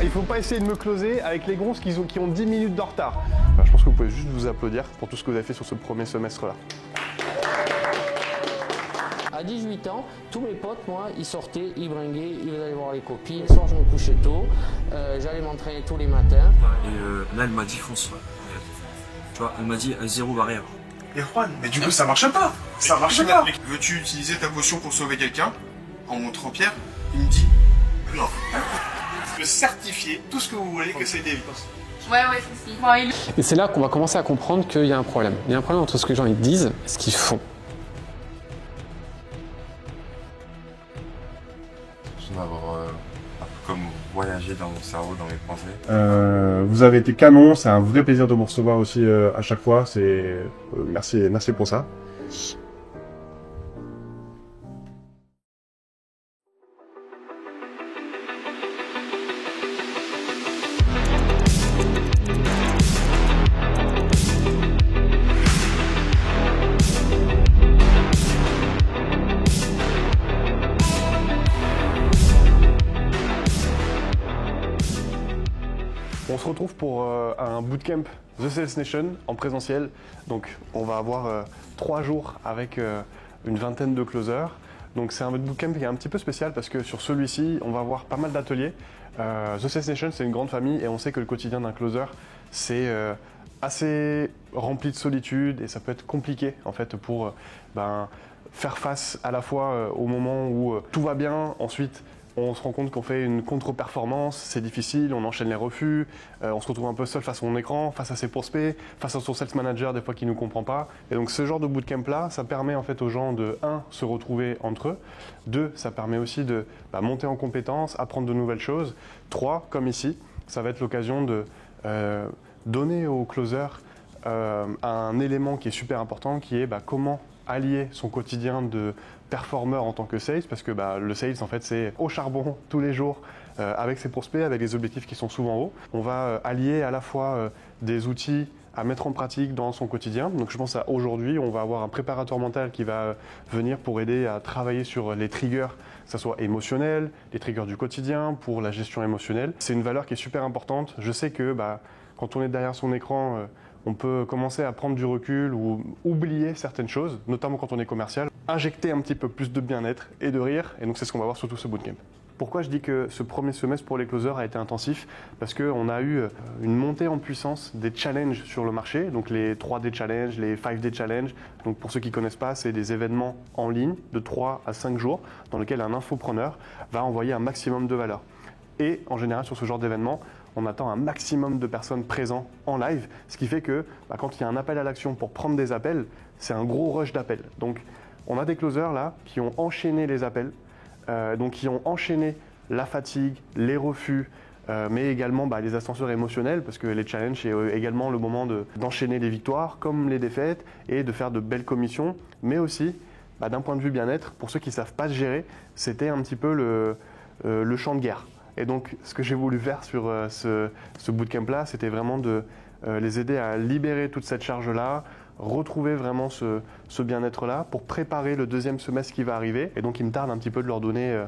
faut pas essayer de me closer avec les grosses qui ont 10 minutes de retard. Je pense que vous pouvez juste vous applaudir pour tout ce que vous avez fait sur ce premier semestre-là. À 18 ans, tous mes potes, moi, ils sortaient, ils bringuaient, ils allaient voir les copines. Le soir, je me couchais tôt, j'allais m'entraîner tous les matins. Et là, elle m'a dit fonce. Tu vois, elle m'a dit zéro barrière. Et Juan, mais du coup, ça marche pas. Ça marche pas. Veux-tu utiliser ta potion pour sauver quelqu'un? En montrant Pierre, il me dit non. Je peux certifier tout ce que vous voulez que c'est des évidences. Ouais, si. Bon, et c'est là qu'on va commencer à comprendre qu'il y a un problème. Il y a un problème entre ce que les gens ils disent et ce qu'ils font. Je vais avoir un peu comme voyager dans mon cerveau, dans mes pensées. Vous avez été canon, c'est un vrai plaisir de vous recevoir aussi à chaque fois. Merci pour ça. On se retrouve pour un bootcamp The Sales Nation en présentiel. Donc on va avoir 3 jours avec une vingtaine de closers. Donc c'est un bootcamp qui est un petit peu spécial parce que sur celui-ci, on va avoir pas mal d'ateliers. The Sales Nation, c'est une grande famille et on sait que le quotidien d'un closer, c'est assez rempli de solitude et ça peut être compliqué en fait pour faire face à la fois au moment où tout va bien, ensuite on se rend compte qu'on fait une contre-performance, c'est difficile, on enchaîne les refus, on se retrouve un peu seul face à son écran, face à ses prospects, face à son sales manager des fois qui ne nous comprend pas. Et donc ce genre de bootcamp-là, ça permet en fait aux gens de 1, se retrouver entre eux, 2, ça permet aussi de monter en compétences, apprendre de nouvelles choses, 3, comme ici, ça va être l'occasion de donner aux closers un élément qui est super important, qui est comment allier son quotidien de performeur en tant que sales, parce que le sales en fait c'est au charbon tous les jours avec ses prospects, avec des objectifs qui sont souvent hauts. On va allier à la fois des outils à mettre en pratique dans son quotidien. Donc je pense à aujourd'hui, on va avoir un préparateur mental qui va venir pour aider à travailler sur les triggers, que ce soit émotionnel, les triggers du quotidien, pour la gestion émotionnelle. C'est une valeur qui est super importante. Je sais que quand on est derrière son écran, on peut commencer à prendre du recul ou oublier certaines choses, notamment quand on est commercial. Injecter un petit peu plus de bien-être et de rire, et donc c'est ce qu'on va voir sur tout ce bootcamp. Pourquoi je dis que ce premier semestre pour les closers a été intensif? Parce qu'on a eu une montée en puissance des challenges sur le marché, donc les 3D Challenge, les 5D Challenge. Donc pour ceux qui ne connaissent pas, c'est des événements en ligne de 3 à 5 jours dans lesquels un infopreneur va envoyer un maximum de valeur. Et en général, sur ce genre d'événement, on attend un maximum de personnes présentes en live, ce qui fait que quand il y a un appel à l'action pour prendre des appels, c'est un gros rush d'appels. Donc on a des closers là qui ont enchaîné les appels, donc qui ont enchaîné la fatigue, les refus, mais également les ascenseurs émotionnels, parce que les challenges, c'est également le moment d'enchaîner les victoires comme les défaites et de faire de belles commissions, mais aussi d'un point de vue bien-être, pour ceux qui ne savent pas se gérer, c'était un petit peu le champ de guerre. Et donc, ce que j'ai voulu faire sur ce bootcamp-là, c'était vraiment de les aider à libérer toute cette charge-là, retrouver vraiment ce bien-être-là pour préparer le deuxième semestre qui va arriver. Et donc, il me tarde un petit peu de leur donner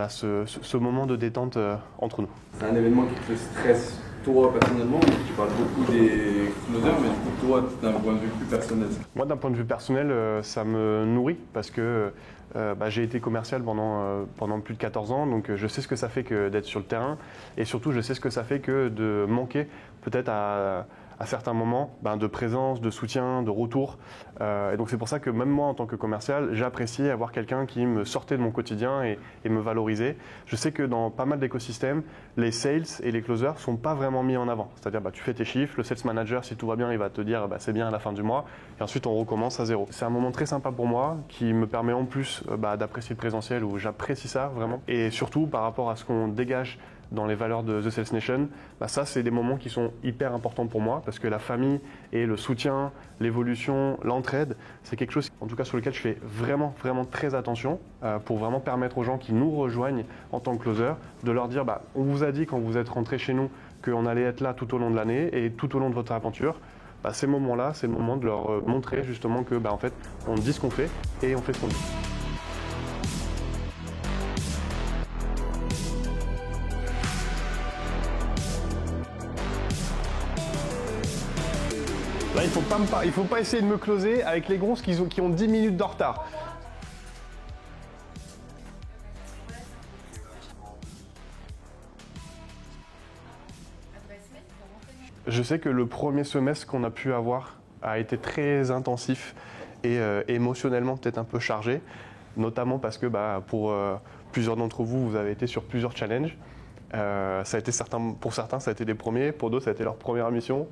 ce moment de détente entre nous. C'est un événement qui te stresse, toi, personnellement, tu parles beaucoup des closers, mais du coup, toi, d'un point de vue plus personnel. Moi, d'un point de vue personnel, ça me nourrit parce que j'ai été commercial pendant plus de 14 ans, donc je sais ce que ça fait que d'être sur le terrain et surtout je sais ce que ça fait que de manquer peut-être à certains moments de présence, de soutien, de retour. Et donc c'est pour ça que même moi en tant que commercial, j'appréciais avoir quelqu'un qui me sortait de mon quotidien et me valorisait. Je sais que dans pas mal d'écosystèmes, les sales et les closers ne sont pas vraiment mis en avant. C'est-à-dire tu fais tes chiffres, le sales manager si tout va bien il va te dire c'est bien à la fin du mois et ensuite on recommence à zéro. C'est un moment très sympa pour moi qui me permet en plus d'apprécier le présentiel où j'apprécie ça vraiment. Et surtout par rapport à ce qu'on dégage dans les valeurs de The Sales Nation, ça c'est des moments qui sont hyper importants pour moi parce que la famille et le soutien, l'évolution, l'entraide, c'est quelque chose en tout cas sur lequel je fais vraiment très attention pour vraiment permettre aux gens qui nous rejoignent en tant que closer de leur dire on vous a dit quand vous êtes rentrés chez nous qu'on allait être là tout au long de l'année et tout au long de votre aventure. Ces moments-là, c'est le moment de leur montrer justement que en fait on dit ce qu'on fait et on fait ce qu'on dit. Là, il faut pas essayer de me closer avec les grosses qui ont 10 minutes de retard. Je sais que le premier semestre qu'on a pu avoir a été très intensif et émotionnellement peut-être un peu chargé, notamment parce que pour plusieurs d'entre vous, vous avez été sur plusieurs challenges. Pour certains, ça a été les premiers, pour d'autres, ça a été leur première mission.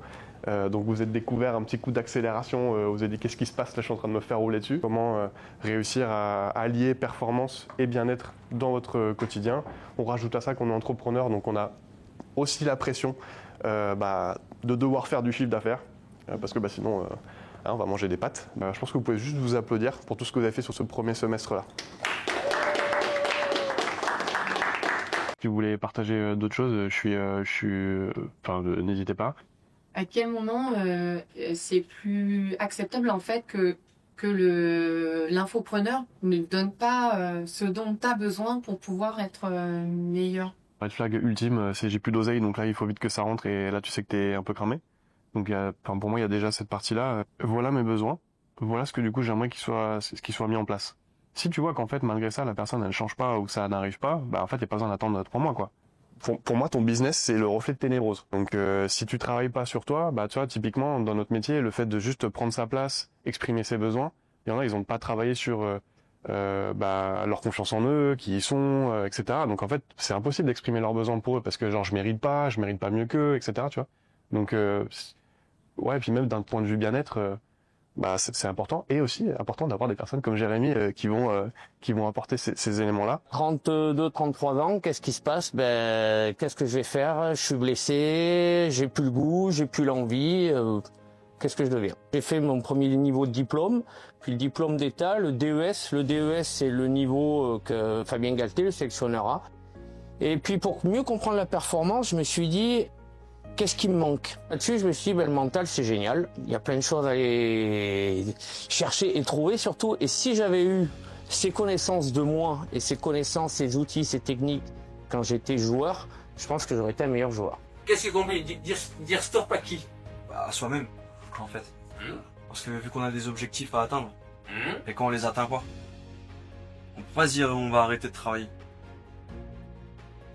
Donc vous êtes découvert un petit coup d'accélération, vous avez dit qu'est-ce qui se passe, là je suis en train de me faire rouler dessus. Comment réussir à allier performance et bien-être dans votre quotidien. On rajoute à ça qu'on est entrepreneur, donc on a aussi la pression de devoir faire du chiffre d'affaires, parce que sinon on va manger des pâtes. Je pense que vous pouvez juste vous applaudir pour tout ce que vous avez fait sur ce premier semestre-là. Si vous voulez partager d'autres choses, n'hésitez pas. À quel moment c'est plus acceptable en fait que l'infopreneur ne donne pas ce dont tu as besoin pour pouvoir être meilleur? Red flag ultime, c'est j'ai plus d'oseille, donc là il faut vite que ça rentre et là tu sais que t'es un peu cramé. Donc pour moi il y a déjà cette partie-là. Voilà mes besoins, voilà ce que du coup j'aimerais qu'il soit mis en place. Si tu vois qu'en fait malgré ça la personne elle change pas ou que ça n'arrive pas, en fait il n'y a pas besoin d'attendre 3 mois quoi. Pour moi ton business c'est le reflet de tes névroses. Donc si tu travailles pas sur toi, tu vois typiquement dans notre métier le fait de juste prendre sa place, exprimer ses besoins, il y en a ils ont pas travaillé sur leur confiance en eux, qui ils sont, etc. Donc en fait, c'est impossible d'exprimer leurs besoins pour eux parce que genre je mérite pas mieux qu'eux, etc. Tu vois. Donc ouais, puis même d'un point de vue bien-être, c'est important et aussi important d'avoir des personnes comme Jérémy qui vont apporter ces éléments-là. 32, 33 ans, qu'est-ce qui se passe? Qu'est-ce que je vais faire? Je suis blessé, j'ai plus le goût, j'ai plus l'envie. Qu'est-ce que je deviens? J'ai fait mon premier niveau de diplôme, puis le diplôme d'État, le DES. Le DES, c'est le niveau que Fabien Galté, le sélectionneur, a. Et puis pour mieux comprendre la performance, je me suis dit, qu'est-ce qui me manque? Là-dessus, je me suis dit, le mental, c'est génial. Il y a plein de choses à aller chercher et trouver surtout. Et si j'avais eu ces connaissances de moi et ces connaissances, ces outils, ces techniques quand j'étais joueur, je pense que j'aurais été un meilleur joueur. Qu'est-ce qui est compliqué? Dire stop à qui? À soi-même, en fait. Parce que vu qu'on a des objectifs à atteindre, et quand on les atteint pas, on peut pas se dire on va arrêter de travailler.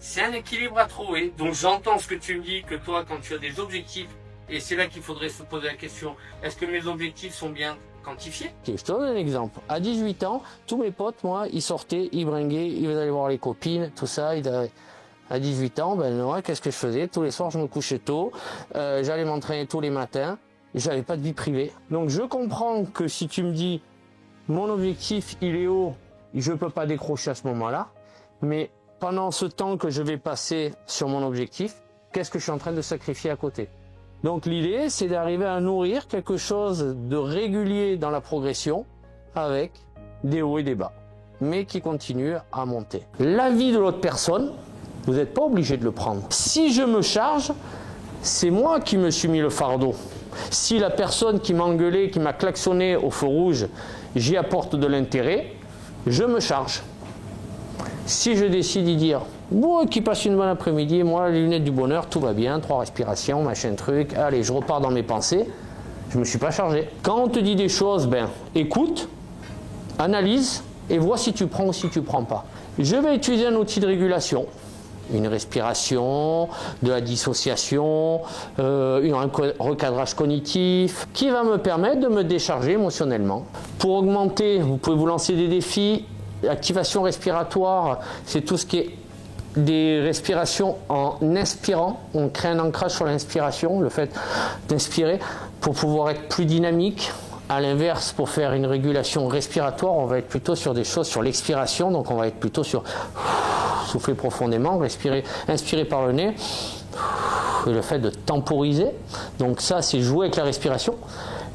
C'est un équilibre à trouver. Donc j'entends ce que tu me dis, que toi, quand tu as des objectifs, et c'est là qu'il faudrait se poser la question, est-ce que mes objectifs sont bien quantifiés? Je te donne un exemple. À 18 ans, tous mes potes, moi, ils sortaient, ils bringuaient, ils allaient voir les copines, tout ça. À 18 ans, moi, qu'est-ce que je faisais? Tous les soirs, je me couchais tôt, j'allais m'entraîner tous les matins, et j'avais pas de vie privée. Donc je comprends que si tu me dis, mon objectif, il est haut, je peux pas décrocher à ce moment-là, mais pendant ce temps que je vais passer sur mon objectif, qu'est-ce que je suis en train de sacrifier à côté? Donc l'idée, c'est d'arriver à nourrir quelque chose de régulier dans la progression avec des hauts et des bas, mais qui continue à monter. L'avis de l'autre personne, vous n'êtes pas obligé de le prendre. Si je me charge, c'est moi qui me suis mis le fardeau. Si la personne qui m'a engueulé, qui m'a klaxonné au feu rouge, j'y apporte de l'intérêt, je me charge. Si je décide d'y dire, bon, qui passe une bonne après-midi, moi, les lunettes du bonheur, tout va bien, 3 respirations, machin truc, allez, je repars dans mes pensées, je ne me suis pas chargé. Quand on te dit des choses, écoute, analyse et vois si tu prends ou si tu ne prends pas. Je vais utiliser un outil de régulation, une respiration, de la dissociation, un recadrage cognitif, qui va me permettre de me décharger émotionnellement. Pour augmenter, vous pouvez vous lancer des défis. L'activation respiratoire, c'est tout ce qui est des respirations en inspirant. On crée un ancrage sur l'inspiration, le fait d'inspirer pour pouvoir être plus dynamique. À l'inverse, pour faire une régulation respiratoire, on va être plutôt sur des choses sur l'expiration. Donc on va être plutôt sur souffler profondément, respirer, inspirer par le nez. Et le fait de temporiser. Donc ça, c'est jouer avec la respiration.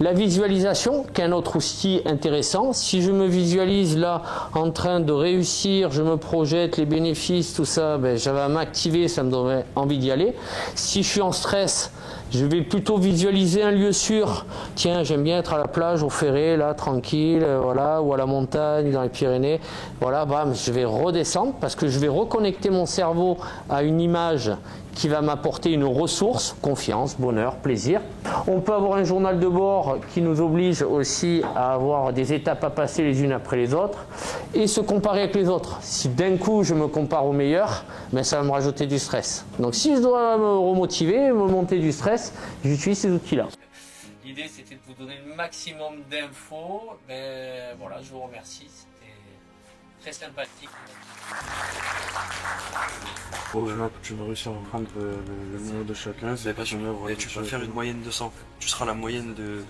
La visualisation, qui est un autre outil intéressant. Si je me visualise là en train de réussir, je me projette les bénéfices, tout ça, j'avais à m'activer, ça me donnerait envie d'y aller. Si je suis en stress, je vais plutôt visualiser un lieu sûr. Tiens, j'aime bien être à la plage, au Ferré, là, tranquille, voilà, ou à la montagne, dans les Pyrénées. Voilà, je vais redescendre parce que je vais reconnecter mon cerveau à une image qui va m'apporter une ressource, confiance, bonheur, plaisir. On peut avoir un journal de bord qui nous oblige aussi à avoir des étapes à passer les unes après les autres et se comparer avec les autres. Si d'un coup je me compare aux meilleurs, ben ça va me rajouter du stress. Donc si je dois me remotiver, me monter du stress, j'utilise ces outils-là. L'idée c'était de vous donner le maximum d'infos. Mais voilà, je vous remercie, c'était très sympathique. Tu vas réussir à prendre le numéro de chacun. Et tu peux faire une moyenne de 100. Tu seras la moyenne de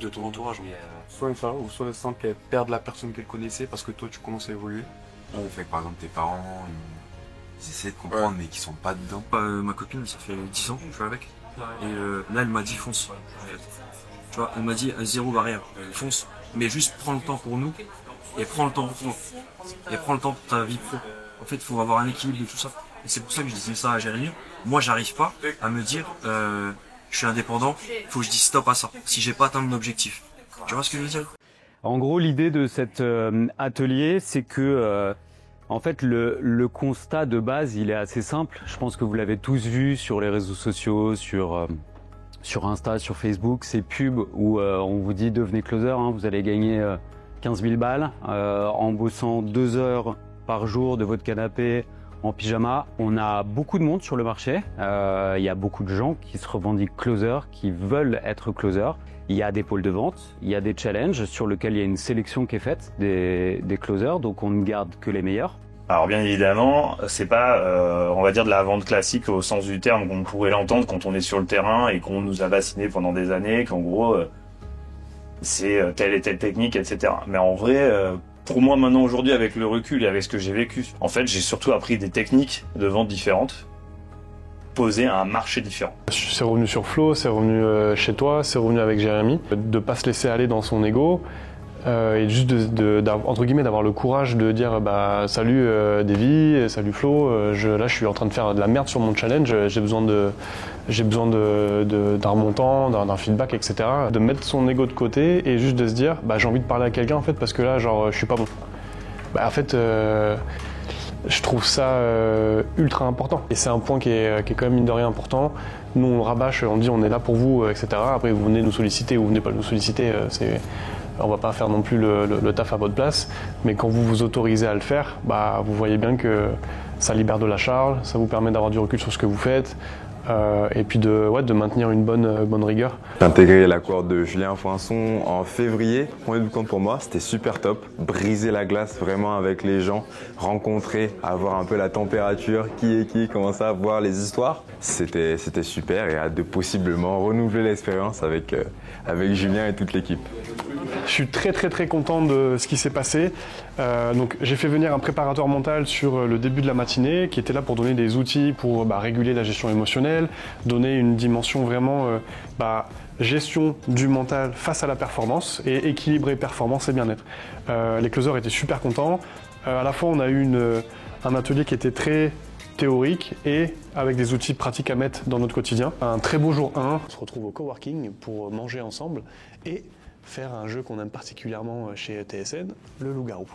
ton entourage. Soit une fois, ou soit sans qu'elle perde la personne qu'elle connaissait parce que toi tu commences à évoluer. On fait que par exemple tes parents, ils essaient de comprendre mais qui sont pas dedans. Ma copine, ça fait 10 ans que je suis avec. Et là elle m'a dit fonce. En fait. Tu vois, elle m'a dit zéro barrière, fonce. Mais juste prends le temps pour nous et prends le temps pour toi. Et prends le temps pour ta vie pro. En fait, il faut avoir un équilibre de tout ça. Et c'est pour ça que je disais ça à Jérémy. Moi, j'arrive pas à me dire, je suis indépendant, il faut que je dise stop à ça, si j'ai pas atteint mon objectif. Tu vois ce que je veux dire? En gros, l'idée de cet atelier, c'est que, en fait, le constat de base, il est assez simple. Je pense que vous l'avez tous vu sur les réseaux sociaux, sur Insta, sur Facebook, ces pubs où on vous dit devenez closer, hein, vous allez gagner 15 000 balles en bossant 2 heures par jour de votre canapé en pyjama. On a beaucoup de monde sur le marché. Il y a beaucoup de gens qui se revendiquent closer, qui veulent être closer. Il y a des pôles de vente, il y a des challenges sur lesquels il y a une sélection qui est faite des closers, donc on ne garde que les meilleurs. Alors bien évidemment, c'est pas, on va dire, de la vente classique au sens du terme qu'on pourrait l'entendre quand on est sur le terrain et qu'on nous a vacciné pendant des années, qu'en gros, c'est telle et telle technique, etc. Mais en vrai, pour moi maintenant aujourd'hui, avec le recul et avec ce que j'ai vécu, en fait, j'ai surtout appris des techniques de vente différentes, posées à un marché différent. C'est revenu sur Flo, c'est revenu chez toi, c'est revenu avec Jérémy, de pas se laisser aller dans son ego. Et juste entre guillemets d'avoir le courage de dire bah salut Davy, salut Flo, là je suis en train de faire de la merde sur mon challenge, j'ai besoin d'un remontant, d'un feedback, etc. De mettre son ego de côté et juste de se dire bah j'ai envie de parler à quelqu'un en fait parce que là genre je suis pas bon. Bah en fait je trouve ça ultra important et c'est un point qui est quand même mine de rien important. Nous on rabâche, on dit on est là pour vous, etc. Après vous venez nous solliciter ou vous venez pas nous solliciter, on va pas faire non plus le taf à votre place, mais quand vous vous autorisez à le faire, bah, vous voyez bien que ça libère de la charge, ça vous permet d'avoir du recul sur ce que vous faites, et puis de maintenir une bonne rigueur. J'ai intégré la cohorte de Julien Foinçon en février. Premier bootcamp pour moi, c'était super top. Briser la glace vraiment avec les gens, rencontrer, avoir un peu la température, qui est qui, comment ça, voir les histoires. C'était super et hâte de possiblement renouveler l'expérience avec Julien et toute l'équipe. Je suis très content de ce qui s'est passé. Donc j'ai fait venir un préparateur mental sur le début de la matinée qui était là pour donner des outils pour réguler la gestion émotionnelle, donner une dimension vraiment gestion du mental face à la performance et équilibrer performance et bien-être. Les closers étaient super contents. À la fois on a eu un atelier qui était très théorique et avec des outils pratiques à mettre dans notre quotidien. Un très beau jour 1. On se retrouve au coworking pour manger ensemble et faire un jeu qu'on aime particulièrement chez TSN, le loup-garou.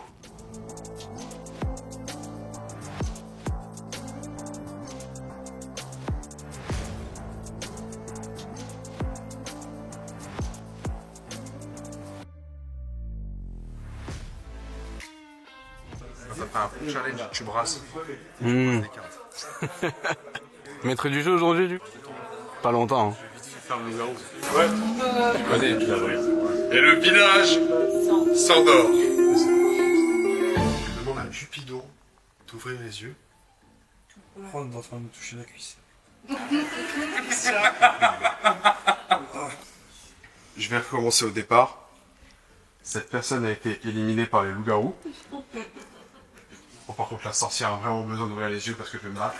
Ça fait un challenge, tu brasses. Maître du jeu aujourd'hui, pas longtemps. Hein. Ouais. Vas-y. Et le village s'endort. Je demande à Cupidon d'ouvrir les yeux. On est en train de me toucher la cuisse. Je vais recommencer au départ. Cette personne a été éliminée par les loups-garous. Bon, par contre, la sorcière a vraiment besoin d'ouvrir les yeux parce que je me mate.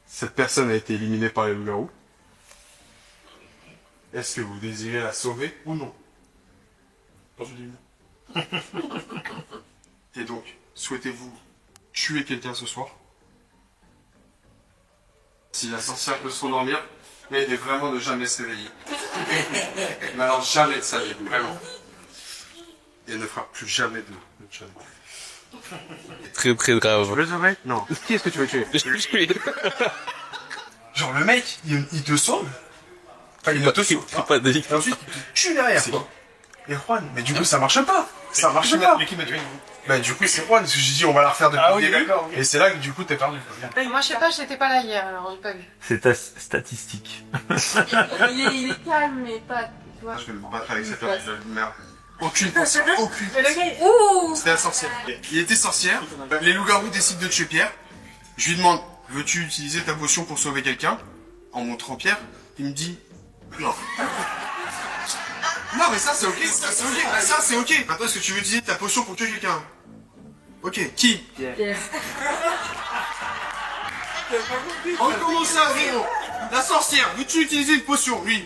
Cette personne a été éliminée par les loups-garous. Est-ce que vous désirez la sauver ou non? Je dis non. Et donc, souhaitez-vous tuer quelqu'un ce soir? Si la sorcière peut s'endormir, mais vraiment ne jamais se réveiller. Mais alors jamais de sa vie, vraiment. Et elle ne fera plus jamais de challenge. Très très grave. Tu veux le sauver? Non. Qui est-ce que tu veux tuer? Genre le mec, il te sauve. Enfin, il te sauve. Et ensuite, il te tue derrière. Et Juan, mais du coup, ça marche pas. Ça marche pas. Mais qui m'a tué? Bah du coup, c'est Juan, parce que j'ai dit on va la refaire depuis le début. D'accord. Et c'est là que du coup, t'es perdu. Moi, je sais pas, j'étais pas là hier, alors j'ai pas vu. C'est ta statistique. Il est calme, mais pas. Tu vois. Je vais me battre avec cette merde. Aucune pensée, aucune. Mais le gars, ouh! C'était la sorcière. Il était sorcière. Les loups-garous décident de tuer Pierre. Je lui demande, veux-tu utiliser ta potion pour sauver quelqu'un? En montrant Pierre, il me dit, non. Non, mais ça c'est ok, ça c'est ok, ça c'est ok. Maintenant, est-ce que tu veux utiliser ta potion pour tuer quelqu'un? Ok, qui? Pierre. On commence à zéro. La sorcière, veux-tu utiliser une potion? Oui.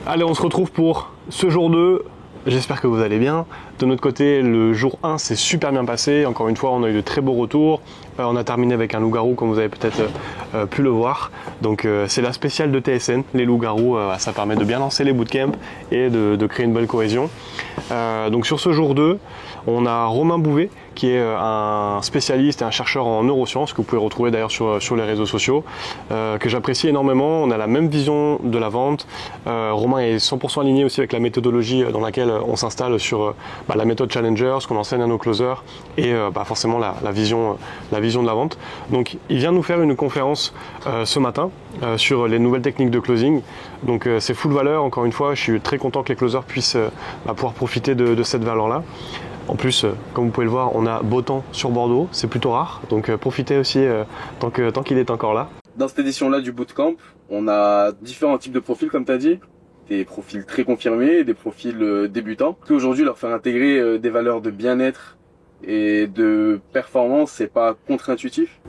Allez, on se retrouve pour ce jour 2. J'espère que vous allez bien. De notre côté, le jour 1 s'est super bien passé. Encore une fois, on a eu de très beaux retours. On a terminé avec un loup-garou, comme vous avez peut-être pu le voir. Donc c'est la spéciale de TSN. Les loups-garous, ça permet de bien lancer les bootcamps et de créer une belle cohésion. Donc sur ce jour 2, on a Romain Bouvet, qui est un spécialiste et un chercheur en neurosciences, que vous pouvez retrouver d'ailleurs sur les réseaux sociaux, que j'apprécie énormément. On a la même vision de la vente. Romain est 100% aligné aussi avec la méthodologie dans laquelle on s'installe sur la méthode Challenger, ce qu'on enseigne à nos closers, et forcément la vision de la vente. Donc il vient nous faire une conférence ce matin sur les nouvelles techniques de closing. Donc c'est full valeur, encore une fois, je suis très content que les closers puissent pouvoir profiter de cette valeur-là. En plus, comme vous pouvez le voir, on a beau temps sur Bordeaux, c'est plutôt rare, donc profitez aussi tant qu'il est encore là. Dans cette édition-là du bootcamp, on a différents types de profils, comme tu as dit. Des profils très confirmés, des profils débutants. Aujourd'hui, leur faire intégrer des valeurs de bien-être et de performance, c'est pas contre-intuitif?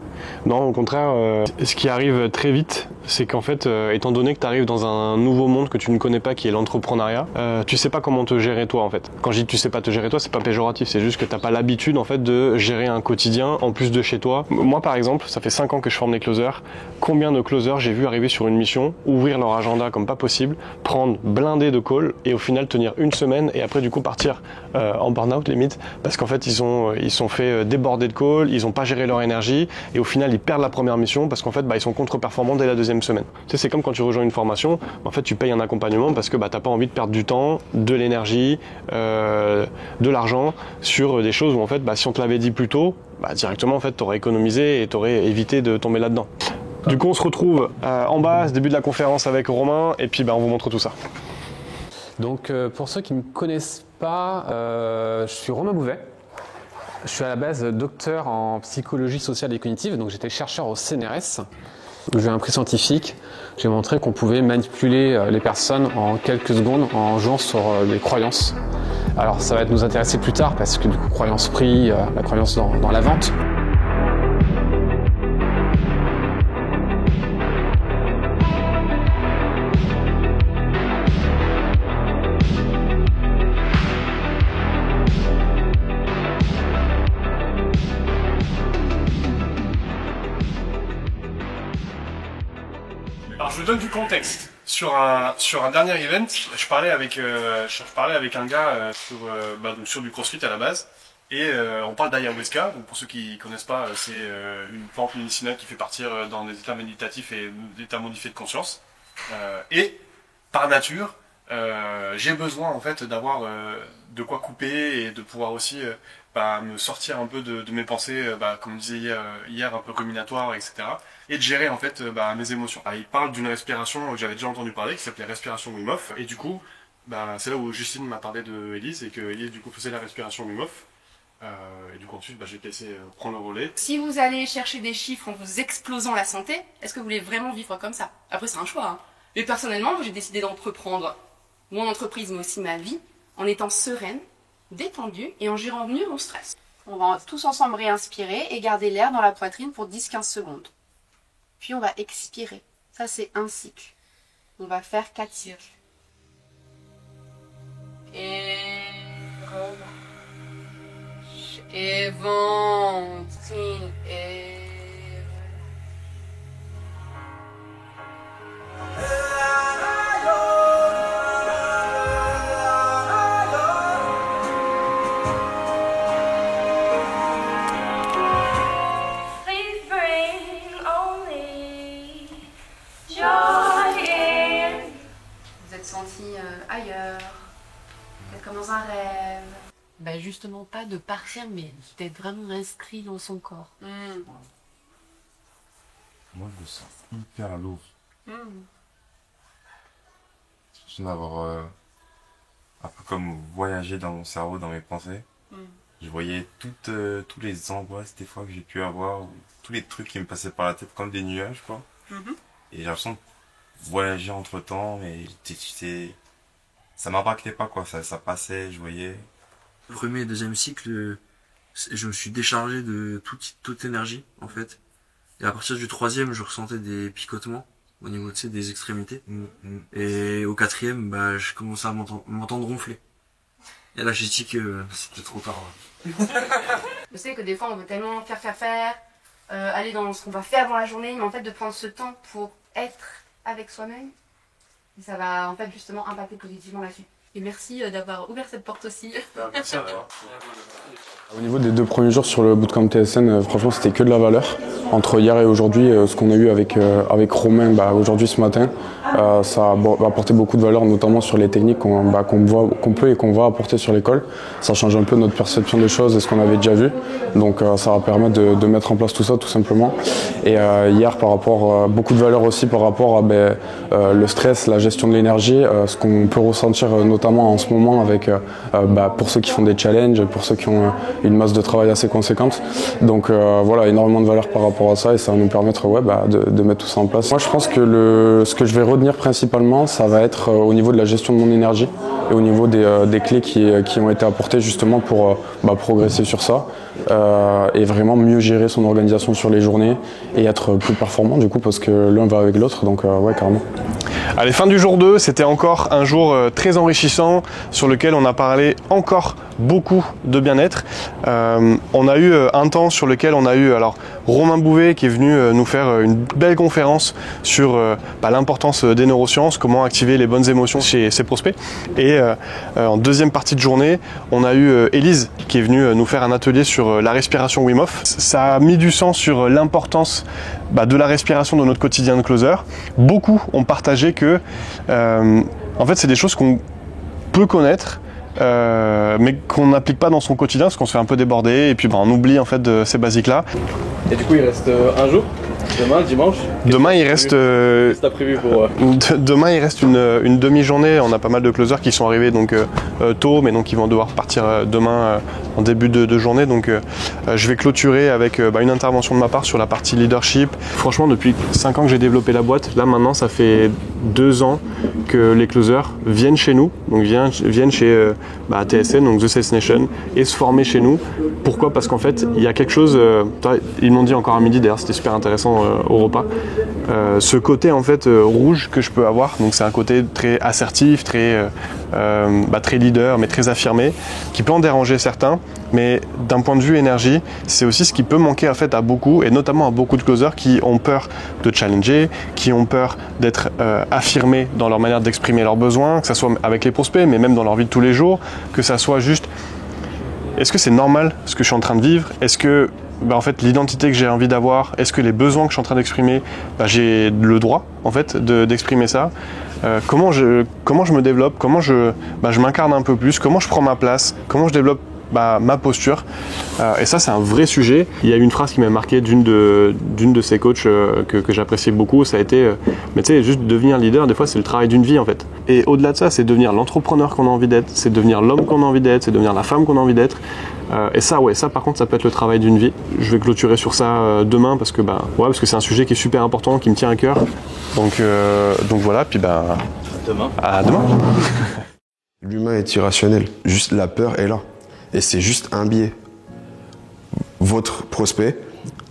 Non, au contraire, ce qui arrive très vite, c'est qu'en fait, étant donné que tu arrives dans un nouveau monde que tu ne connais pas, qui est l'entrepreneuriat, tu sais pas comment te gérer toi en fait. Quand je dis tu sais pas te gérer toi, c'est pas péjoratif, c'est juste que t'as pas l'habitude en fait de gérer un quotidien en plus de chez toi. Moi par exemple, ça fait 5 ans que je forme des closers. Combien de closers j'ai vu arriver sur une mission, ouvrir leur agenda comme pas possible, prendre blindé de calls et au final tenir une semaine et après du coup partir en burn-out limite, parce qu'en fait ils sont fait déborder de calls, ils ont pas géré leur énergie et au final ils perdent la première mission parce qu'en fait ils sont contre-performants dès la deuxième semaine. Tu sais, c'est comme quand tu rejoins une formation, en fait tu payes un accompagnement parce que t'as pas envie de perdre du temps, de l'énergie, de l'argent sur des choses où en fait si on te l'avait dit plus tôt, directement en fait t'aurais économisé et t'aurais évité de tomber là-dedans. Du coup on se retrouve en bas, début de la conférence avec Romain et puis on vous montre tout ça. Donc pour ceux qui ne me connaissent pas, je suis Romain Bouvet. Je suis à la base docteur en psychologie sociale et cognitive, donc j'étais chercheur au CNRS. J'ai un prix scientifique, j'ai montré qu'on pouvait manipuler les personnes en quelques secondes en jouant sur les croyances. Alors ça va nous intéresser plus tard parce que du coup croyance prix, la croyance dans la vente. Alors je vous donne du contexte. Sur un dernier event, je parlais avec un gars sur du CrossFit à la base, et on parle d'ayahuasca. Donc pour ceux qui connaissent pas, c'est une plante médicinale qui fait partir dans des états méditatifs et des états modifiés de conscience. Et par nature, j'ai besoin en fait d'avoir de quoi couper et de pouvoir aussi me sortir un peu de mes pensées, comme on disait hier un peu ruminatoires, etc. Et de gérer en fait mes émotions. Il parle d'une respiration que j'avais déjà entendu parler, qui s'appelait respiration Wim Hof. Et du coup, c'est là où Justine m'a parlé de Élise et que Élise du coup faisait la respiration Wim Hof. Et du coup ensuite, je vais te laisser prendre le relais. Si vous allez chercher des chiffres en vous explosant la santé, est-ce que vous voulez vraiment vivre comme ça? Après, c'est un choix. Hein. Mais personnellement, moi, j'ai décidé d'entreprendre mon entreprise, mais aussi ma vie, en étant sereine, détendue et en gérant mieux mon stress. On va tous ensemble réinspirer et garder l'air dans la poitrine pour 10-15 secondes. Puis on va expirer. Ça, c'est un cycle. On va faire 4 cycles. Et relâche. Et ventile. Et justement pas de partir, mais d'être vraiment inscrit dans son corps. Moi, je me sens hyper lourd. Je viens d'avoir un peu comme voyager dans mon cerveau, dans mes pensées. Je voyais tous les angoisses des fois que j'ai pu avoir, ou tous les trucs qui me passaient par la tête comme des nuages, quoi. Et j'ai l'impression de voyager entre temps, mais ça m'impactait pas, quoi. Ça passait, je voyais. Premier et deuxième cycle, je me suis déchargé de toute énergie, en fait. Et à partir du troisième, je ressentais des picotements au niveau, tu sais, des extrémités. Et au quatrième, bah, je commençais à m'entendre ronfler. Et là, j'ai dit que c'était trop tard. Je sais que des fois, on veut tellement faire, aller dans ce qu'on va faire dans la journée, mais en fait, de prendre ce temps pour être avec soi-même, ça va en fait justement impacter positivement la suite. Et merci d'avoir ouvert cette porte aussi. Merci à toi. Au niveau des 2 premiers jours sur le bootcamp TSN, franchement c'était que de la valeur. Entre hier et aujourd'hui, ce qu'on a eu avec Romain aujourd'hui ce matin, ça a apporté beaucoup de valeur, notamment sur les techniques qu'on peut et qu'on va apporter sur l'école. Ça change un peu notre perception des choses et ce qu'on avait déjà vu. Donc ça va permettre de mettre en place tout ça tout simplement. Et hier, par rapport beaucoup de valeur aussi par rapport à le stress, la gestion de l'énergie, ce qu'on peut ressentir notamment en ce moment avec pour ceux qui font des challenges, pour ceux qui ont une masse de travail assez conséquente. Donc voilà, énormément de valeur par rapport à ça et ça va nous permettre de mettre tout ça en place. Moi je pense que ce que je vais retenir principalement, ça va être au niveau de la gestion de mon énergie et au niveau des clés qui ont été apportées justement pour progresser sur ça et vraiment mieux gérer son organisation sur les journées et être plus performant du coup parce que l'un va avec l'autre, donc ouais carrément. Allez, fin du jour 2, c'était encore un jour très enrichissant sur lequel on a parlé encore beaucoup de bien-être. On a eu un temps sur lequel on a eu Romain Bouvet qui est venu nous faire une belle conférence sur l'importance des neurosciences, comment activer les bonnes émotions chez ses prospects. Et en deuxième partie de journée, on a eu Élise qui est venue nous faire un atelier sur la respiration Wim Hof. Ça a mis du sens sur l'importance de la respiration dans notre quotidien de closer. Beaucoup ont partagé que en fait c'est des choses qu'on peut connaître mais qu'on n'applique pas dans son quotidien parce qu'on se fait un peu déborder et puis on oublie en fait de ces basiques là. Et du coup il reste un jour, demain, dimanche. Demain il reste prévu pour demain il reste une demi-journée. On a pas mal de closers qui sont arrivés donc tôt, mais donc ils vont devoir partir demain en début de journée. Donc je vais clôturer avec une intervention de ma part sur la partie leadership. Franchement depuis 5 ans que j'ai développé la boîte, là maintenant ça fait 2 ans que les closers viennent chez nous, donc viennent chez TSN, donc The Sales Nation, et se former chez nous. Pourquoi? Parce qu'en fait il y a quelque chose, ils m'ont dit encore à midi d'ailleurs, c'était super intéressant au repas, ce côté en fait rouge que je peux avoir, donc c'est un côté très assertif, très leader mais très affirmé, qui peut en déranger certains, mais d'un point de vue énergie, c'est aussi ce qui peut manquer en fait à beaucoup, et notamment à beaucoup de closers qui ont peur de challenger, qui ont peur d'être affirmés dans leur manière d'exprimer leurs besoins, que ce soit avec les prospects, mais même dans leur vie de tous les jours, que ça soit juste est-ce que c'est normal ce que je suis en train de vivre, est-ce que en fait l'identité que j'ai envie d'avoir, est-ce que les besoins que je suis en train d'exprimer, j'ai le droit en fait d'exprimer ça, comment je me développe, comment je m'incarne un peu plus, comment je prends ma place, comment je développe ma posture, et ça c'est un vrai sujet. Il y a une phrase qui m'a marqué d'une de ces coachs que j'appréciais beaucoup, ça a été mais tu sais, juste devenir leader, des fois c'est le travail d'une vie en fait, et au-delà de ça c'est devenir l'entrepreneur qu'on a envie d'être, c'est devenir l'homme qu'on a envie d'être, c'est devenir la femme qu'on a envie d'être, et ça par contre ça peut être le travail d'une vie. Je vais clôturer sur ça demain parce que parce que c'est un sujet qui est super important, qui me tient à cœur, donc voilà, puis demain. À demain. L'humain est irrationnel, juste la peur est là. Et c'est juste un biais. Votre prospect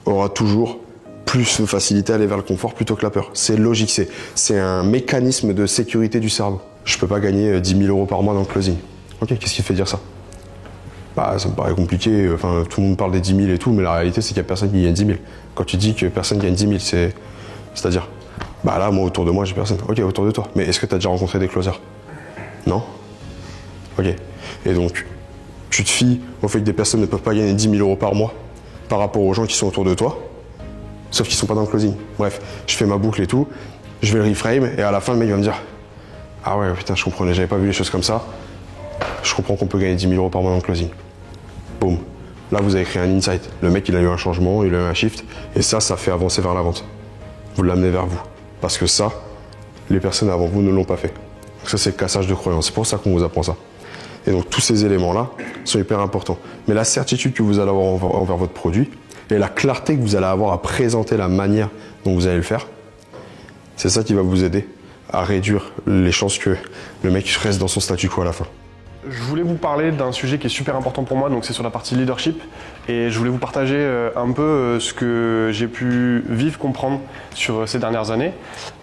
aura toujours plus de facilité à aller vers le confort plutôt que la peur. C'est logique, c'est un mécanisme de sécurité du cerveau. Je peux pas gagner 10 000 € par mois dans le closing. Ok, qu'est-ce qui te fait dire ça? Ça me paraît compliqué, tout le monde parle des 10 000 et tout, mais la réalité c'est qu'il n'y a personne qui gagne 10 000. Quand tu dis que personne gagne 10 000, c'est-à-dire là, moi autour de moi j'ai personne. Ok, autour de toi. Mais est-ce que tu as déjà rencontré des closers? Non? Ok. Et donc, tu te fies au fait que des personnes ne peuvent pas gagner 10 000 € par mois par rapport aux gens qui sont autour de toi, sauf qu'ils ne sont pas dans le closing. Bref, je fais ma boucle et tout, je vais le reframe et à la fin le mec va me dire « Ah ouais, putain, je comprenais, j'avais pas vu les choses comme ça, je comprends qu'on peut gagner 10 000 € par mois dans le closing. » Boum. Là, vous avez créé un insight. Le mec, il a eu un changement, il a eu un shift, et ça fait avancer vers la vente. Vous l'amenez vers vous. Parce que ça, les personnes avant vous ne l'ont pas fait. Donc ça, c'est le cassage de croyances. C'est pour ça qu'on vous apprend ça. Et donc, tous ces éléments-là sont hyper importants. Mais la certitude que vous allez avoir envers votre produit et la clarté que vous allez avoir à présenter la manière dont vous allez le faire, c'est ça qui va vous aider à réduire les chances que le mec reste dans son statu quo à la fin. Je voulais vous parler d'un sujet qui est super important pour moi, donc c'est sur la partie leadership. Et je voulais vous partager un peu ce que j'ai pu vivre, comprendre sur ces dernières années.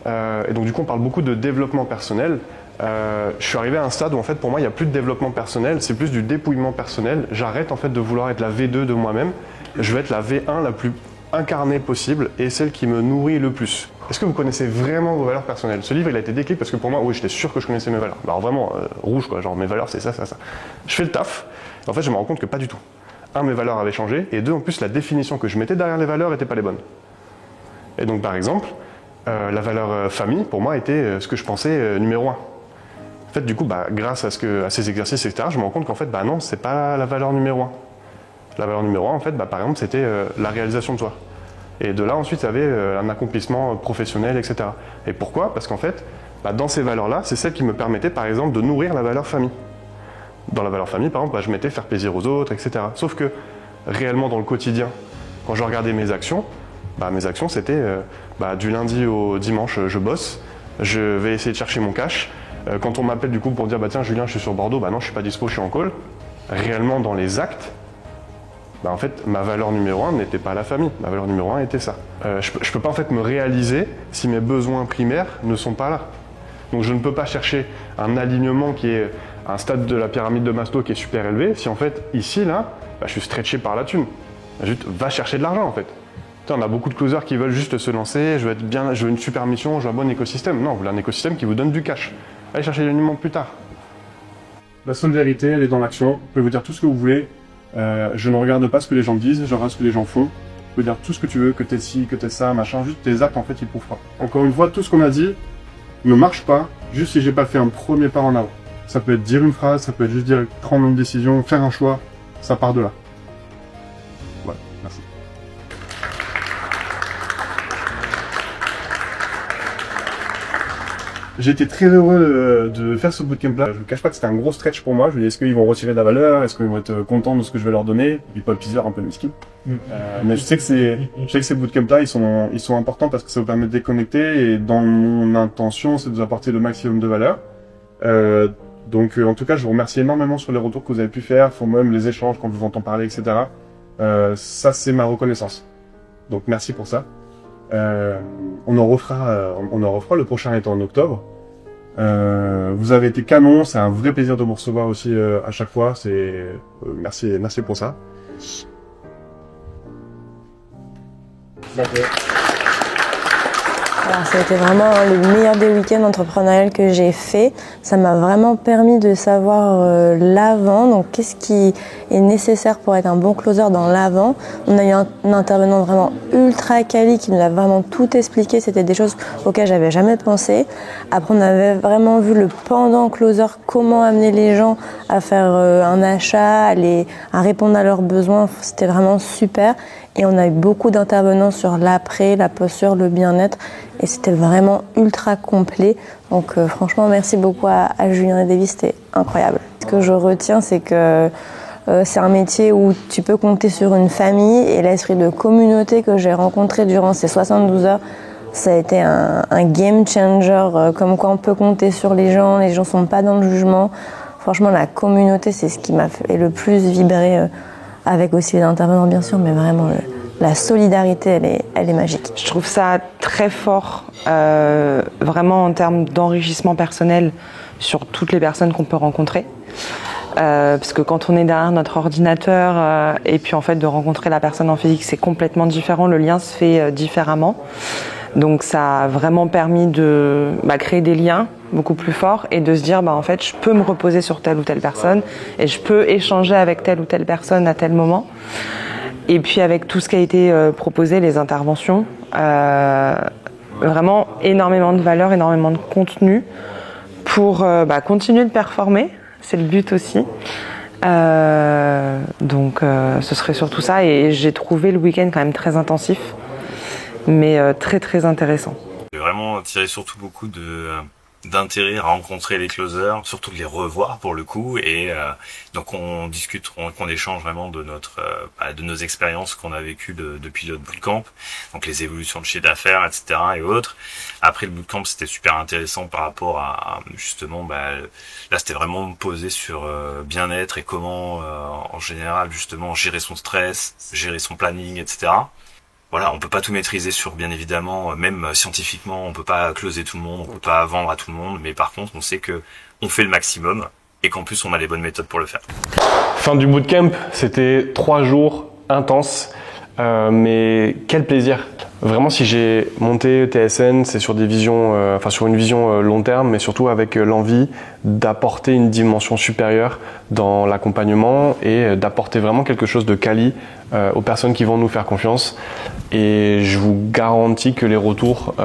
Et donc du coup, on parle beaucoup de développement personnel. Je suis arrivé à un stade où en fait pour moi il n'y a plus de développement personnel, c'est plus du dépouillement personnel. J'arrête en fait de vouloir être la V2 de moi-même. Je veux être la V1 la plus incarnée possible et celle qui me nourrit le plus. Est-ce que vous connaissez vraiment vos valeurs personnelles? Ce livre il a été déclic parce que pour moi, oui, j'étais sûr que je connaissais mes valeurs. Alors vraiment, rouge quoi, genre mes valeurs c'est ça, ça, ça. Je fais le taf, et en fait je me rends compte que pas du tout. Un, mes valeurs avaient changé, et deux, en plus la définition que je mettais derrière les valeurs n'était pas les bonnes. Et donc par exemple, la valeur famille pour moi était ce que je pensais numéro 1. En fait du coup, grâce à ces exercices, etc., je me rends compte qu'en fait, non, c'est pas la valeur numéro 1. La valeur numéro 1, en fait, par exemple, c'était la réalisation de soi. Et de là, ensuite, il y avait un accomplissement professionnel, etc. Et pourquoi? Parce qu'en fait, dans ces valeurs-là, c'est celles qui me permettaient, par exemple, de nourrir la valeur famille. Dans la valeur famille, par exemple, je mettais faire plaisir aux autres, etc. Sauf que, réellement, dans le quotidien, quand je regardais mes actions c'était du lundi au dimanche, je bosse, je vais essayer de chercher mon cash. Quand on m'appelle, du coup, pour dire, tiens, Julien, je suis sur Bordeaux, non, je suis pas dispo, je suis en call. Réellement, dans les actes, en fait, ma valeur numéro 1 n'était pas la famille. Ma valeur numéro 1 était ça. Je peux pas en fait me réaliser si mes besoins primaires ne sont pas là. Donc je ne peux pas chercher un alignement qui est un stade de la pyramide de Maslow qui est super élevé si en fait, ici, là, je suis stretché par la thune. Juste, va chercher de l'argent en fait. On a beaucoup de closers qui veulent juste se lancer, je veux une super mission, je veux un bon écosystème. Non, vous voulez un écosystème qui vous donne du cash. Allez chercher l'alignement plus tard. La solidarité, elle est dans l'action. Vous pouvez vous dire tout ce que vous voulez. Je ne regarde pas ce que les gens disent, je regarde ce que les gens font. Tu peux dire tout ce que tu veux, que t'es ci, que t'es ça, machin, juste tes actes en fait ils prouvent pas. Encore une fois, tout ce qu'on a dit ne marche pas juste si j'ai pas fait un premier pas en avant. Ça peut être dire une phrase, ça peut être juste dire prendre une décision, faire un choix, ça part de là. Voilà, merci. J'ai été très heureux de faire ce bootcamp-là. Je vous cache pas que c'était un gros stretch pour moi. Je me dis, est-ce qu'ils vont retirer de la valeur? Est-ce qu'ils vont être contents de ce que je vais leur donner? Et puis Paul Pizer, un peu miskin. Mais je sais que ces bootcamps-là, ils sont importants parce que ça vous permet de déconnecter. Et dans mon intention, c'est de vous apporter le maximum de valeur. Donc, en tout cas, je vous remercie énormément sur les retours que vous avez pu faire, pour même les échanges quand je vous entends parler, etc. Ça, c'est ma reconnaissance. Donc, merci pour ça. On en refera, le prochain est en octobre. Vous avez été canon, c'est un vrai plaisir de vous recevoir aussi à chaque fois. Merci pour ça. Alors, ça a été vraiment le meilleur des week-ends entrepreneuriels que j'ai fait. Ça m'a vraiment permis de savoir l'avant, donc qu'est-ce qui est nécessaire pour être un bon closer dans l'avant. On a eu un intervenant vraiment ultra quali qui nous a vraiment tout expliqué. C'était des choses auxquelles j'avais jamais pensé. Après, on avait vraiment vu le pendant closer, comment amener les gens à faire un achat, à répondre à leurs besoins. C'était vraiment super. Et on a eu beaucoup d'intervenants sur l'après, la posture, le bien-être. Et c'était vraiment ultra complet. Donc franchement, merci beaucoup à Julien et Davis, c'était incroyable. Ce que je retiens, c'est que c'est un métier où tu peux compter sur une famille. Et l'esprit de communauté que j'ai rencontré durant ces 72 heures, ça a été un game changer. Comme quoi on peut compter sur les gens ne sont pas dans le jugement. Franchement, la communauté, c'est ce qui m'a fait le plus vibrer. Avec aussi les intervenants bien sûr, mais vraiment la solidarité, elle est magique. Je trouve ça très fort, vraiment en termes d'enrichissement personnel sur toutes les personnes qu'on peut rencontrer. Parce que quand on est derrière notre ordinateur et puis en fait de rencontrer la personne en physique, c'est complètement différent, le lien se fait différemment. Donc ça a vraiment permis de créer des liens beaucoup plus forts et de se dire en fait je peux me reposer sur telle ou telle personne et je peux échanger avec telle ou telle personne à tel moment. Et puis avec tout ce qui a été proposé, les interventions, vraiment énormément de valeur, énormément de contenu pour continuer de performer, c'est le but aussi. Donc ce serait surtout ça, et j'ai trouvé le week-end quand même très intensif, mais très très intéressant. J'ai vraiment tiré surtout beaucoup d'intérêt à rencontrer les closers, surtout de les revoir pour le coup, et donc on discute, qu'on échange vraiment de de nos expériences qu'on a vécues depuis notre bootcamp, donc les évolutions de chiffre d'affaires, etc. et autres. Après le bootcamp, c'était super intéressant par rapport à justement, là c'était vraiment posé sur bien-être et comment en général justement gérer son stress, gérer son planning, etc. Voilà, on peut pas tout maîtriser bien évidemment, même scientifiquement, on peut pas closer tout le monde, on peut pas vendre à tout le monde, mais par contre, on sait que on fait le maximum et qu'en plus, on a les bonnes méthodes pour le faire. Fin du bootcamp, c'était 3 jours intenses, mais quel plaisir! Vraiment, si j'ai monté TSN, c'est sur des visions, sur une vision long terme, mais surtout avec l'envie d'apporter une dimension supérieure dans l'accompagnement et d'apporter vraiment quelque chose de quali aux personnes qui vont nous faire confiance. Et je vous garantis que les retours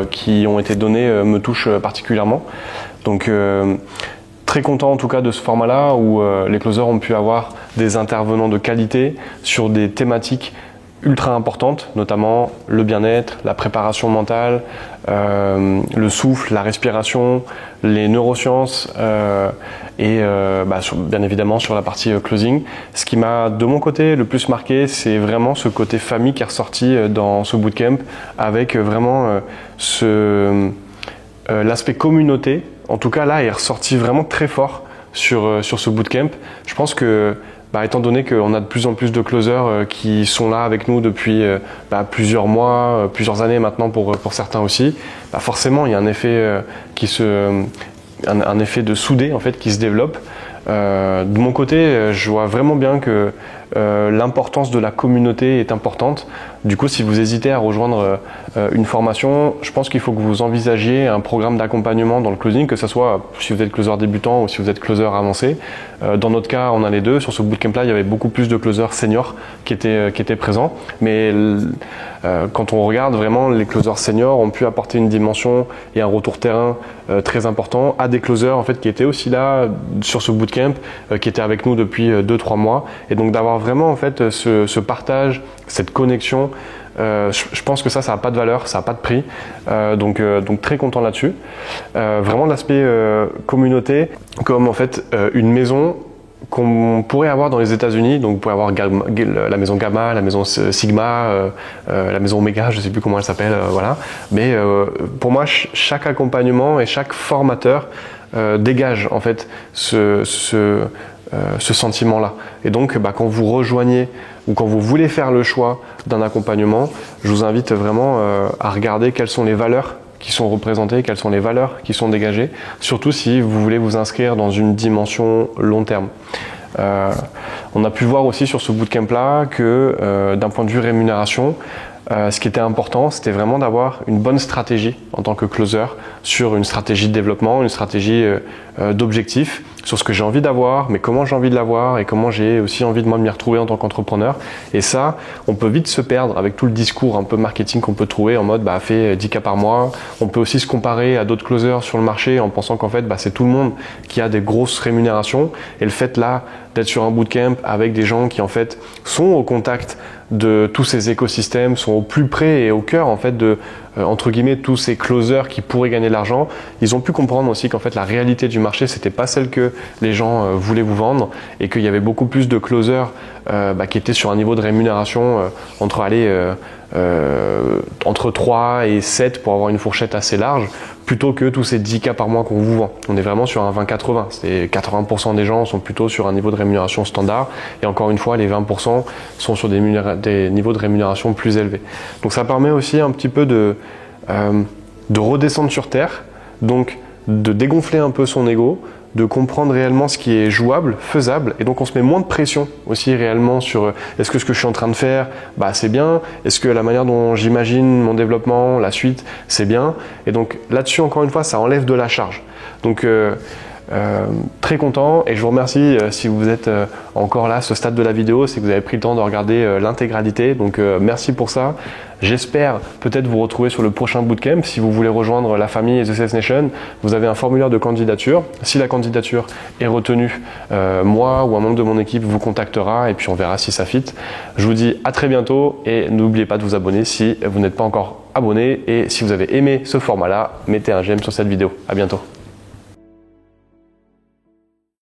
qui ont été donnés me touchent particulièrement. Donc très content en tout cas de ce format-là où les closers ont pu avoir des intervenants de qualité sur des thématiques ultra importantes, notamment le bien-être, la préparation mentale, le souffle, la respiration, les neurosciences et bien évidemment sur la partie closing. Ce qui m'a de mon côté le plus marqué, c'est vraiment ce côté famille qui est ressorti dans ce bootcamp avec vraiment l'aspect communauté. En tout cas là, est ressorti vraiment très fort sur ce bootcamp. Je pense que étant donné qu'on a de plus en plus de closers qui sont là avec nous depuis plusieurs mois, plusieurs années maintenant pour certains aussi, forcément il y a un effet un effet de soudé en fait qui se développe. De mon côté, je vois vraiment bien que l'importance de la communauté est importante. Du coup, si vous hésitez à rejoindre une formation, je pense qu'il faut que vous envisagiez un programme d'accompagnement dans le closing, que ce soit si vous êtes closer débutant ou si vous êtes closer avancé. Dans notre cas, on a les deux. Sur ce bootcamp-là, il y avait beaucoup plus de closers seniors qui étaient présents. Mais quand on regarde vraiment, les closers seniors ont pu apporter une dimension et un retour terrain très important à des closers en fait, qui étaient aussi là sur ce bootcamp, qui étaient avec nous depuis 2-3 mois. Et donc d'avoir vraiment en fait, ce partage, cette connexion, je pense que ça n'a pas de valeur, ça n'a pas de prix. Donc très content là-dessus. Vraiment l'aspect communauté, comme en fait une maison qu'on pourrait avoir dans les États-Unis. Donc vous pourrez avoir la maison Gamma, la maison Sigma, la maison Omega, je ne sais plus comment elle s'appelle, voilà. Mais pour moi, chaque accompagnement et chaque formateur dégage en fait ce sentiment-là. Et donc, quand vous rejoignez ou quand vous voulez faire le choix d'un accompagnement, je vous invite vraiment à regarder quelles sont les valeurs qui sont représentées, quelles sont les valeurs qui sont dégagées, surtout si vous voulez vous inscrire dans une dimension long terme. On a pu voir aussi sur ce bootcamp-là que d'un point de vue rémunération, ce qui était important, c'était vraiment d'avoir une bonne stratégie en tant que closer sur une stratégie de développement, une stratégie d'objectif, sur ce que j'ai envie d'avoir, mais comment j'ai envie de l'avoir et comment j'ai aussi envie de moi de m'y retrouver en tant qu'entrepreneur. Et ça, on peut vite se perdre avec tout le discours un peu marketing qu'on peut trouver en mode fais 10 cas par mois. On peut aussi se comparer à d'autres closers sur le marché en pensant qu'en fait c'est tout le monde qui a des grosses rémunérations. Et le fait là d'être sur un bootcamp avec des gens qui en fait sont au contact de tous ces écosystèmes, sont au plus près et au cœur en fait de entre guillemets tous ces closers qui pourraient gagner de l'argent, ils ont pu comprendre aussi qu'en fait la réalité du marché c'était pas celle que les gens voulaient vous vendre et qu'il y avait beaucoup plus de closers qui étaient sur un niveau de rémunération entre 3 et 7 pour avoir une fourchette assez large, plutôt que tous ces 10 cas par mois qu'on vous vend. On est vraiment sur un 20-80. C'est 80% des gens sont plutôt sur un niveau de rémunération standard et encore une fois les 20% sont sur des niveaux de rémunération plus élevés. Donc ça permet aussi un petit peu de redescendre sur terre, donc de dégonfler un peu son ego, de comprendre réellement ce qui est jouable, faisable, et donc on se met moins de pression aussi réellement sur est-ce que ce que je suis en train de faire, c'est bien, est-ce que la manière dont j'imagine mon développement, la suite, c'est bien, et donc là-dessus encore une fois ça enlève de la charge. Donc Très content et je vous remercie si vous êtes encore là à ce stade de la vidéo, c'est que vous avez pris le temps de regarder l'intégralité. Donc merci pour ça. J'espère peut-être vous retrouver sur le prochain bootcamp. Si vous voulez rejoindre la famille The Sales Nation, vous avez un formulaire de candidature. Si la candidature est retenue, moi ou un membre de mon équipe vous contactera et puis on verra si ça fit. Je vous dis à très bientôt et n'oubliez pas de vous abonner si vous n'êtes pas encore abonné. Et si vous avez aimé ce format-là, mettez un j'aime sur cette vidéo. À bientôt.